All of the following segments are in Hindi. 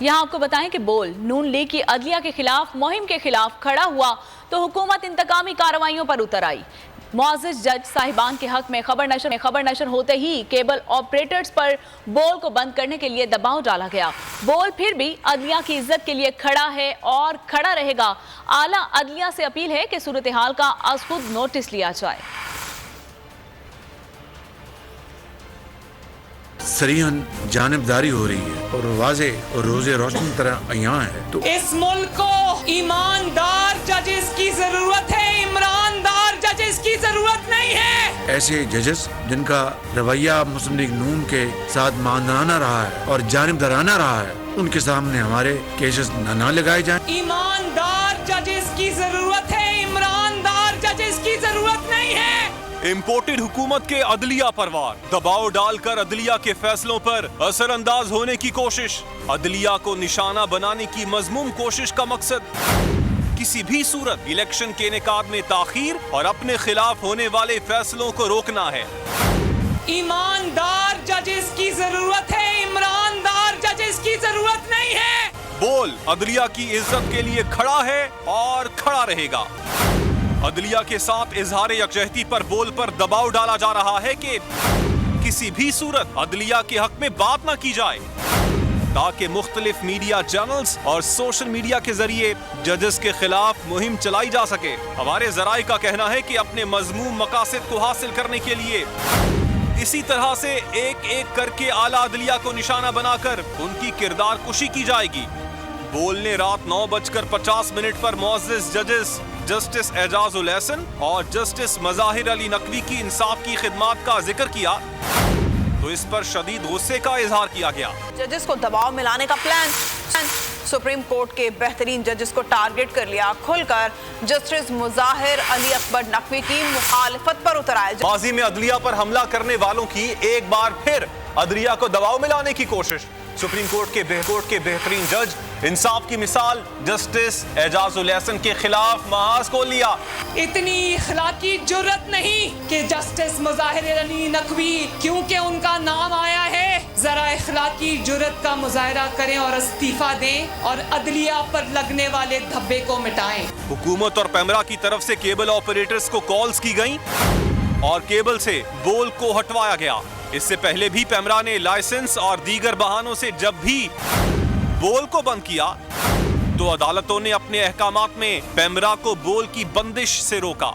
यहाँ आपको बताएं कि बोल नून लीग की अदलिया के खिलाफ मुहिम के खिलाफ खड़ा हुआ तो हुकूमत इंतकामी कार्रवाइयों पर उतर आई। मुअज़्ज़िज़ जज साहिबान के हक में खबर नशर होते ही केबल ऑपरेटर्स पर बोल को बंद करने के लिए दबाव डाला गया। बोल फिर भी अदलिया की इज्जत के लिए खड़ा है और खड़ा रहेगा। आला अदलिया से अपील है कि सूरत हाल का आज खुद नोटिस लिया जाए। सरीहन जानिबदारी हो रही है और वाज़े और रोज़े रोशन तरह अयां है। तो इस मुल्क को ईमानदार जजेस की जरूरत है, ईमानदार जजेस की जरूरत नहीं है। ऐसे जजेस जिनका रवैया मुस्लिम लीग नून के साथ मानदाराना रहा है और जानिबदाराना रहा है, उनके सामने हमारे केसेस न लगाए जाएं। ईमानदार जजेस की जरूरत है, ईमानदार जजेस की जरूरत नहीं है। इम्पोर्टेड हुकूमत के अदलिया पर वार, दबाव डालकर अदलिया के फैसलों पर असरअंदाज होने की कोशिश, अदलिया को निशाना बनाने की मजमूम कोशिश का मकसद किसी भी सूरत इलेक्शन के इनेकाद में ताखीर और अपने खिलाफ होने वाले फैसलों को रोकना है। ईमानदार जजेस की जरूरत है, ईमानदार जजेस की जरूरत नहीं है। बोल अदलिया की इज्जत के लिए खड़ा है और खड़ा रहेगा। अदलिया के साथ इजहार यकजहती पर बोल पर दबाव डाला जा रहा है कि किसी भी सूरत अदलिया के हक में बात न की जाए, ताकि मुख्तलिफ मीडिया चैनल्स और सोशल मीडिया के जरिए जजेस के खिलाफ मुहिम चलाई जा सके। हमारे जराए का कहना है कि अपने मजमूम मकासद को हासिल करने के लिए इसी तरह से एक एक करके आला अदलिया को निशाना बनाकर उनकी किरदार कुशी की जाएगी। बोल ने रात 9:50 पर मुअज़्ज़िज़ जजेस जस्टिस एजाजुल एहसन और जस्टिस मज़ाहिर अली नकवी की इंसाफ की खिदमात का जिक्र किया तो इस पर शदीद गुस्से का इजहार किया गया। जजेस को दबाव मिलाने का प्लान, सुप्रीम कोर्ट के बेहतरीन जजेस को टारगेट कर लिया। खुलकर जस्टिस मुज़ाहिर अली अकबर नकवी की मुखालफत पर उतर आए। माजी में अदलिया पर हमला करने वालों की एक बार फिर अदलिया को दबाव मिलाने की कोशिश। सुप्रीम कोर्ट के बेहतरीन जज इंसाफ की मिसाल जस्टिस एजाजुल एहसन के खिलाफ महाज खोल लिया। इतनी इखलाकी जुर्रत नहीं कि जस्टिस मुज़ाहिर अली नकवी, क्योंकि उनका नाम आया है, जरा इखलाकी जुर्रत का मुजाहिरा करें और इस्तीफा दें और अदलिया पर लगने वाले धब्बे को मिटाएं। हुकूमत और पेमरा की तरफ से केबल ऑपरेटर्स को कॉल्स की गई और केबल से बोल को हटवाया गया। इससे पहले भी पेमरा ने लाइसेंस और दीगर बहानों से जब भी बोल को बंद किया तो अदालतों ने अपने अहकामात में पेमरा को बोल की बंदिश से रोका,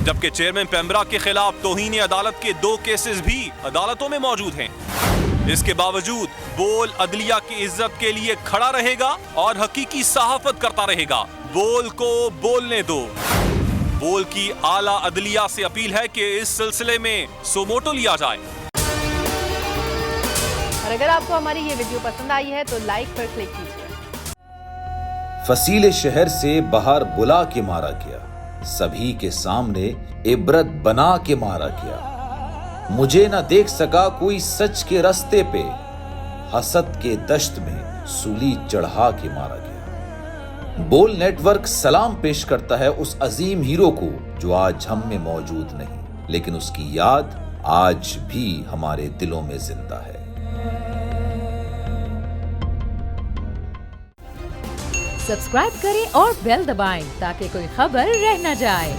जबकि चेयरमैन पेमरा के खिलाफ तौहीन अदालत के 2 केसेस भी अदालतों में मौजूद हैं। इसके बावजूद बोल अदलिया की इज्जत के लिए खड़ा रहेगा और हकीकी सहाफत करता रहेगा। बोल को बोलने दो। बोल की आला अदलिया से अपील है कि इस सिलसिले में सुमोटो लिया जाए। और अगर आपको हमारी ये वीडियो पसंद आई है तो लाइक पर क्लिक कीजिए। फसीले शहर से बाहर बुला के मारा गया, सभी के सामने इबरत बना के मारा गया। मुझे न देख सका कोई सच के रास्ते पे, हसद के दश्त में सूली चढ़ा के मारा गया। बोल नेटवर्क सलाम पेश करता है उस अजीम हीरो को जो आज हम में मौजूद नहीं, लेकिन उसकी याद आज भी हमारे दिलों में जिंदा है। सब्सक्राइब करें और बेल दबाएं ताकि कोई खबर रह न जाए।